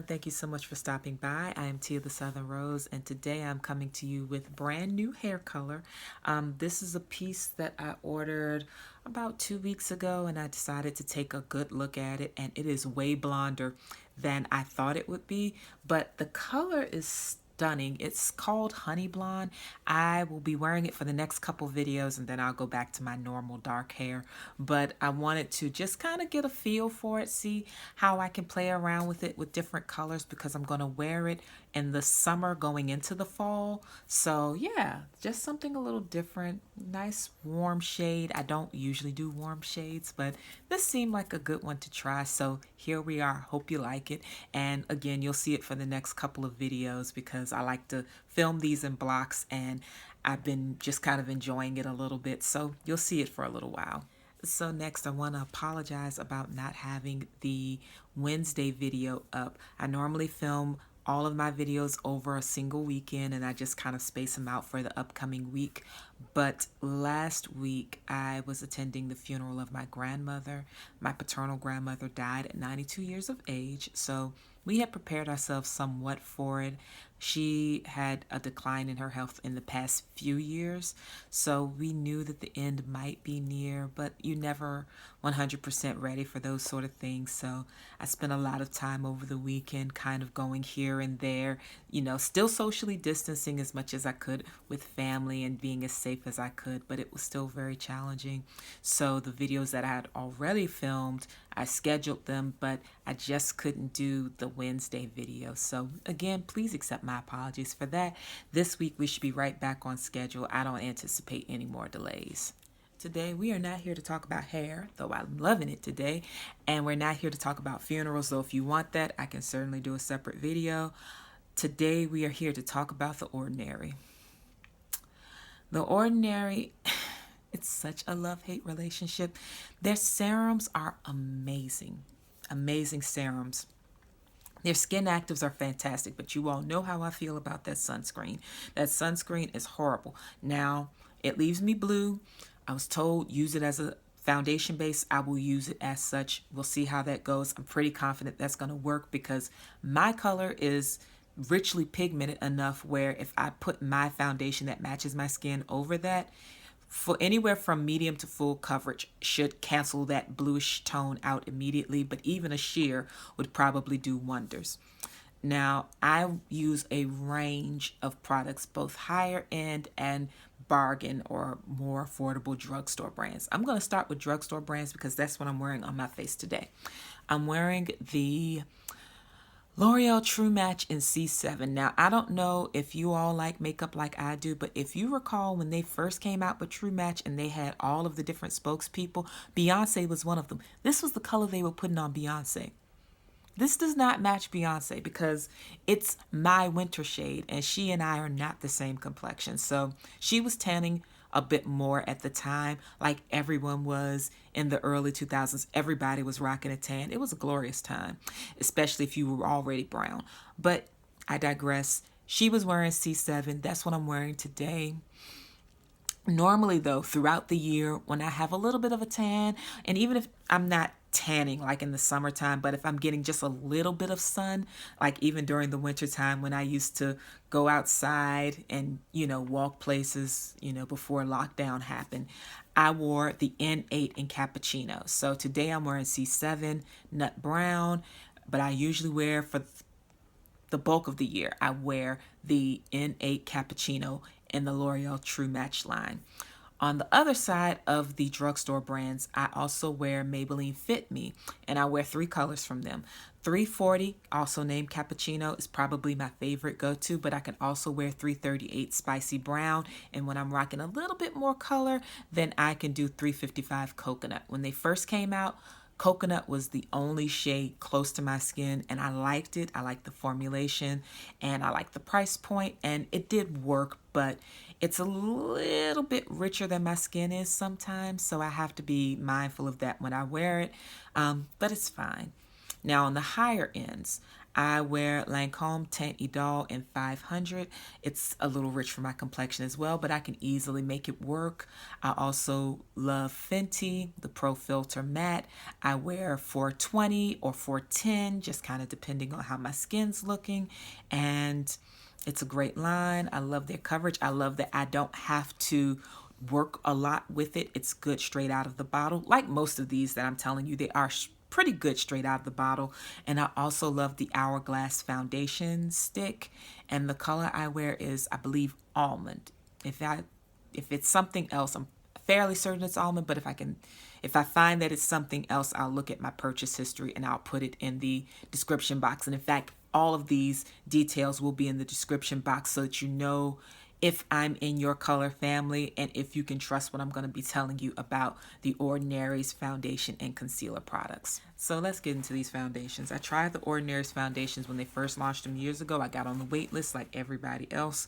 everyone. Thank you so much for stopping by. I am Tia the Southern Rose, and today I'm coming to you with brand new hair color. This is a piece that I ordered about 2 weeks ago, and I decided to take a good look at it, and it is way blonder than I thought it would be, but the color is stunning. It's called Honey Blonde. I will be wearing it for the next couple videos and then I'll go back to my normal dark hair. But I wanted to just kind of get a feel for it, see how I can play around with it with different colors because I'm going to wear it in the summer going into the fall. So yeah, just something a little different. Nice warm shade. I don't usually do warm shades, but this seemed like a good one to try. So here we are. Hope you like it. And again, you'll see it for the next couple of videos because I like to film these in blocks and I've been just kind of enjoying it a little bit. So you'll see it for a little while. So next, I want to apologize about not having the Wednesday video up. I normally film all of my videos over a single weekend and I just kind of space them out for the upcoming week. But last week I was attending the funeral of my grandmother. My paternal grandmother died at 92 years of age, so we had prepared ourselves somewhat for it. She had a decline in her health in the past few years, so we knew that the end might be near, but you never 100% ready for those sort of things. So I spent a lot of time over the weekend kind of going here and there, still socially distancing as much as I could with family and being as safe as I could, but it was still very challenging. So the videos that I had already filmed, I scheduled them, but I just couldn't do the Wednesday video. So again, please accept my apologies for that. This week we should be right back on schedule. I don't anticipate any more delays. Today, we are not here to talk about hair, though I'm loving it today. And we're not here to talk about funerals, though if you want that, I can certainly do a separate video. Today, we are here to talk about the ordinary. The ordinary, it's such a love-hate relationship. Their serums are amazing. Amazing serums. Their skin actives are fantastic, but you all know how I feel about that sunscreen. That sunscreen is horrible. Now, it leaves me blue. I was told use it as a foundation base. I will use it as such. We'll see how that goes. I'm pretty confident that's going to work because my color is richly pigmented enough where if I put my foundation that matches my skin over that, for anywhere from medium to full coverage should cancel that bluish tone out immediately, but even a sheer would probably do wonders. Now, I use a range of products, both higher end and bargain or more affordable drugstore brands. I'm going to start with drugstore brands because that's what I'm wearing on my face today. I'm wearing the L'Oreal True Match in C7. Now, I don't know if you all like makeup like I do, but if you recall when they first came out with True Match and they had all of the different spokespeople, Beyonce was one of them. This was the color they were putting on Beyonce. This does not match Beyonce because it's my winter shade and she and I are not the same complexion. So she was tanning a bit more at the time, like everyone was in the early 2000s. Everybody was rocking a tan. It was a glorious time, especially if you were already brown. But I digress. She was wearing C7. That's what I'm wearing today. Normally, though, throughout the year, when I have a little bit of a tan, and even if I'm not tanning like in the summertime, but if I'm getting just a little bit of sun, like even during the winter time when I used to go outside and, walk places, before lockdown happened, I wore the N8 in Cappucino. So today I'm wearing C7 Nut Brown, but I usually wear for the bulk of the year, I wear the N8 Cappucino in the L'Oreal True Match line. On the other side of the drugstore brands, I also wear Maybelline Fit Me, and I wear 3 colors from them. 340, also named Cappuccino, is probably my favorite go-to, but I can also wear 338 Spicy Brown, and when I'm rocking a little bit more color, then I can do 355 Coconut. When they first came out, Coconut was the only shade close to my skin, and I liked it. I liked the formulation, and I liked the price point, and it did work, but it's a little bit richer than my skin is sometimes, so I have to be mindful of that when I wear it, but it's fine. Now, on the higher ends, I wear Lancome Teint Idole in 500. It's a little rich for my complexion as well, but I can easily make it work. I also love Fenty, the Pro Filter Matte. I wear 420 or 410, just kind of depending on how my skin's looking. And it's a great line. I love their coverage. I love that I don't have to work a lot with it. It's good straight out of the bottle. Like most of these that I'm telling you, they are pretty good straight out of the bottle. And I also love the Hourglass foundation stick. And the color I wear is, I believe, almond. If it's something else, I'm fairly certain it's almond, but if I find that it's something else, I'll look at my purchase history and I'll put it in the description box. And in fact, all of these details will be in the description box so that you know if I'm in your color family and if you can trust what I'm going to be telling you about the Ordinary's foundation and concealer products. So let's get into these foundations. I tried the Ordinary's foundations when they first launched them years ago. I got on the wait list like everybody else.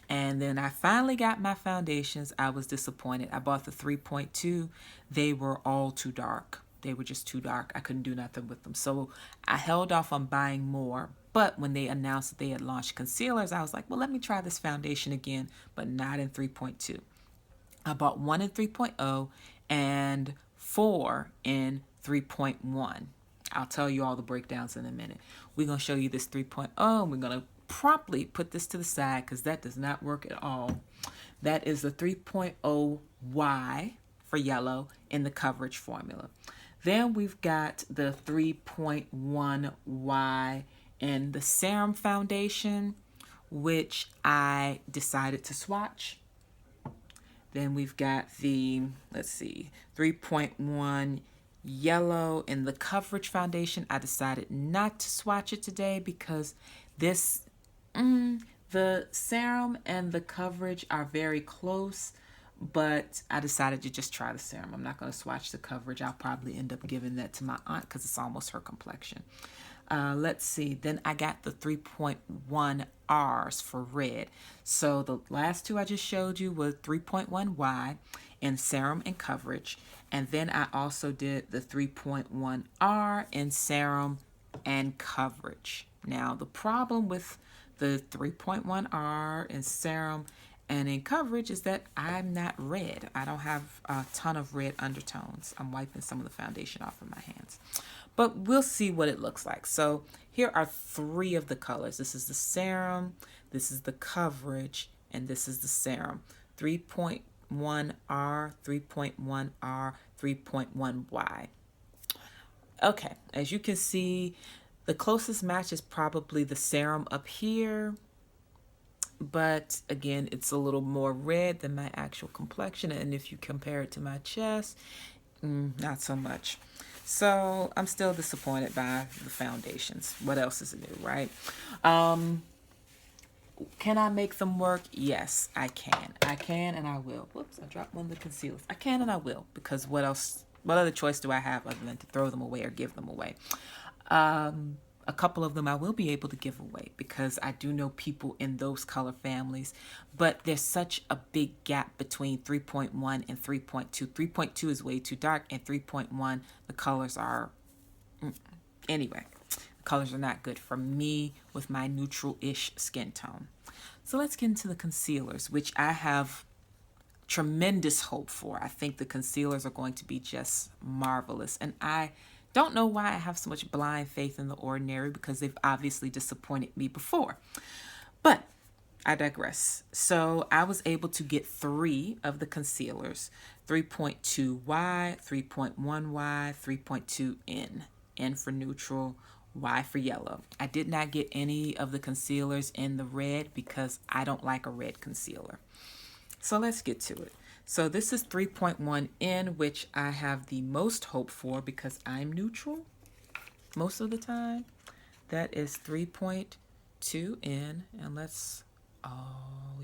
And then I finally got my foundations. I was disappointed. I bought the 3.2. They were all too dark. They were just too dark. I couldn't do nothing with them. So I held off on buying more. But when they announced that they had launched concealers, I was like, well, let me try this foundation again, but not in 3.2. I bought one in 3.0 and 4 in 3.1. I'll tell you all the breakdowns in a minute. We're going to show you this 3.0, and we're going to promptly put this to the side because that does not work at all. That is the 3.0 Y for yellow in the coverage formula. Then we've got the 3.1 Y in the Serum Foundation, which I decided to swatch. Then we've got the, 3.1 yellow in the Coverage Foundation. I decided not to swatch it today because the serum and the coverage are very close, but I decided to just try the serum. I'm not going to swatch the coverage. I'll probably end up giving that to my aunt because it's almost her complexion. Let's see. Then I got the 3.1 R's for red. So the last two I just showed you were 3.1 Y in serum and coverage. And then I also did the 3.1 R in serum and coverage. Now, the problem with the 3.1 R in serum and in coverage is that I'm not red. I don't have a ton of red undertones. I'm wiping some of the foundation off of my hands. But we'll see what it looks like. So here are 3 of the colors. This is the serum, this is the coverage, and this is the serum. 3.1 R, 3.1 R, 3.1 Y. Okay, as you can see, the closest match is probably the serum up here. But again, it's a little more red than my actual complexion. And if you compare it to my chest, not so much. So I'm still disappointed by the foundations. What else is new, right? Can I make them work? Yes, I can. I can and I will. Whoops, I dropped one of the concealers. I can and I will, because what else? What other choice do I have other than to throw them away or give them away? A couple of them I will be able to give away because I do know people in those color families, but there's such a big gap between 3.1 and 3.2. 3.2 is way too dark, and 3.1, the colors are, anyway, the colors are not good for me with my neutral-ish skin tone. So let's get into the concealers, which I have tremendous hope for. I think the concealers are going to be just marvelous, and I don't know why I have so much blind faith in The Ordinary because they've obviously disappointed me before. But I digress. So I was able to get 3 of the concealers, 3.2 Y, 3.1 Y, 3.2 N. N for neutral, Y for yellow. I did not get any of the concealers in the red because I don't like a red concealer. So let's get to it. So this is 3.1 N, which I have the most hope for because I'm neutral most of the time. That is 3.2 N, and let's, oh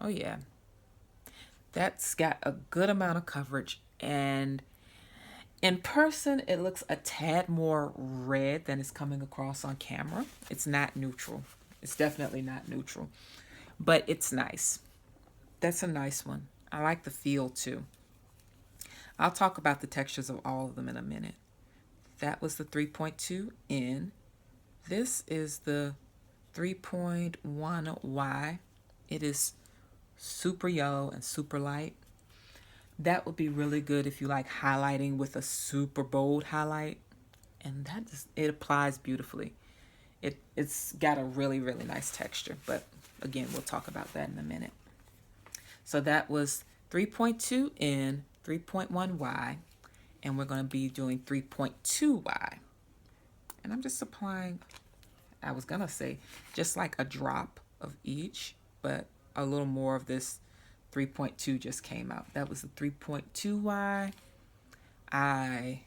yeah. That's got a good amount of coverage, and in person, it looks a tad more red than it's coming across on camera. It's not neutral. It's definitely not neutral, but it's nice. That's a nice one. I like the feel too. I'll talk about the textures of all of them in a minute. That was the 3.2 N. This is the 3.1 Y. It is super yellow and super light. That would be really good if you like highlighting with a super bold highlight. And it applies beautifully. It's got a really, really nice texture. But again, we'll talk about that in a minute. So that was 3.2 N, 3.1 Y. And we're going to be doing 3.2 Y. And I'm just applying, I was going to say, just like a drop of each, but a little more of this 3.2 just came out. That was the 3.2 Y. I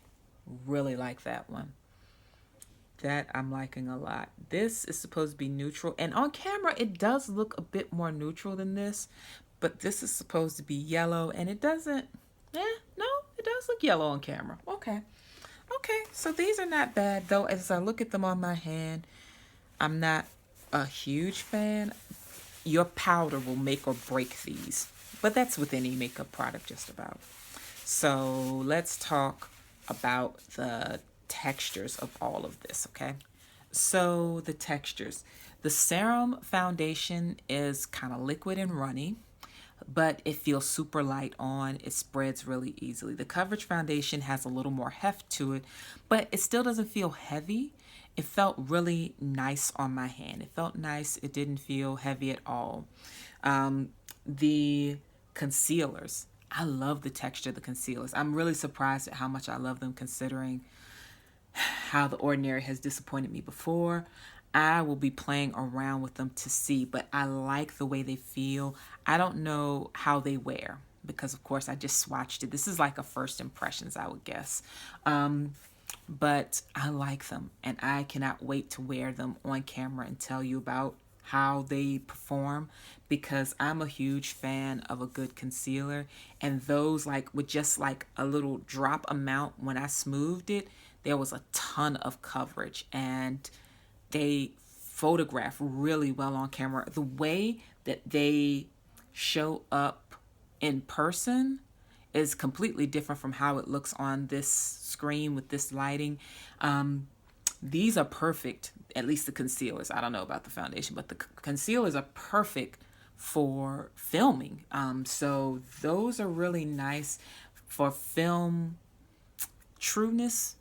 really like that one. That I'm liking a lot. This is supposed to be neutral. And on camera, it does look a bit more neutral than this. But this is supposed to be yellow. And it doesn't, no, it does look yellow on camera. Okay. Okay, so these are not bad. Though, as I look at them on my hand, I'm not a huge fan. Your powder will make or break these. But that's with any makeup product just about. So let's talk about the textures of all of this, okay? So the textures. The Serum Foundation is kind of liquid and runny, but it feels super light on. It spreads really easily. The Coverage Foundation has a little more heft to it, but it still doesn't feel heavy. It felt really nice on my hand. It felt nice. It didn't feel heavy at all. The concealers. I love the texture of the concealers. I'm really surprised at how much I love them considering how The Ordinary has disappointed me before. I will be playing around with them to see, but I like the way they feel. I don't know how they wear because, of course, I just swatched it. This is like a first impressions, I would guess. But I like them, and I cannot wait to wear them on camera and tell you about how they perform because I'm a huge fan of a good concealer, and those like with just like a little drop amount when I smoothed it, there was a ton of coverage and they photograph really well on camera. The way that they show up in person is completely different from how it looks on this screen with this lighting. These are perfect, at least the concealers. I don't know about the foundation, but the concealers are perfect for filming. So those are really nice for film trueness.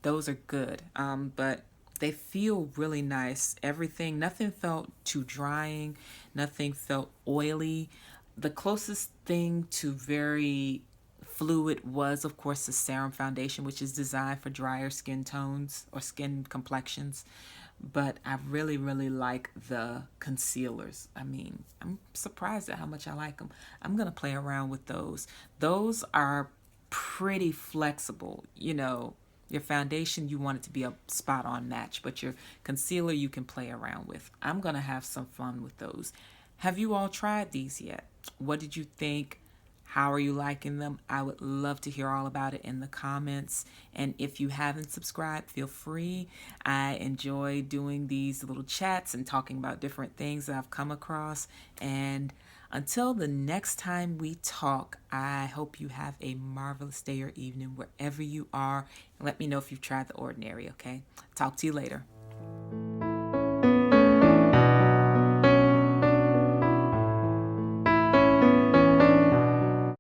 Those are good. But they feel really nice. Everything, nothing felt too drying. Nothing felt oily. The closest thing to very fluid was, of course, the Serum Foundation, which is designed for drier skin tones or skin complexions. But I really, really like the concealers. I mean, I'm surprised at how much I like them. I'm going to play around with those. Those are pretty flexible. You know, your foundation, you want it to be a spot-on match, but your concealer, you can play around with. I'm going to have some fun with those. Have you all tried these yet? What did you think? How are you liking them? I would love to hear all about it in the comments. And if you haven't subscribed, feel free. I enjoy doing these little chats and talking about different things that I've come across. And until the next time we talk, I hope you have a marvelous day or evening wherever you are. And let me know if you've tried The Ordinary, okay? Talk to you later.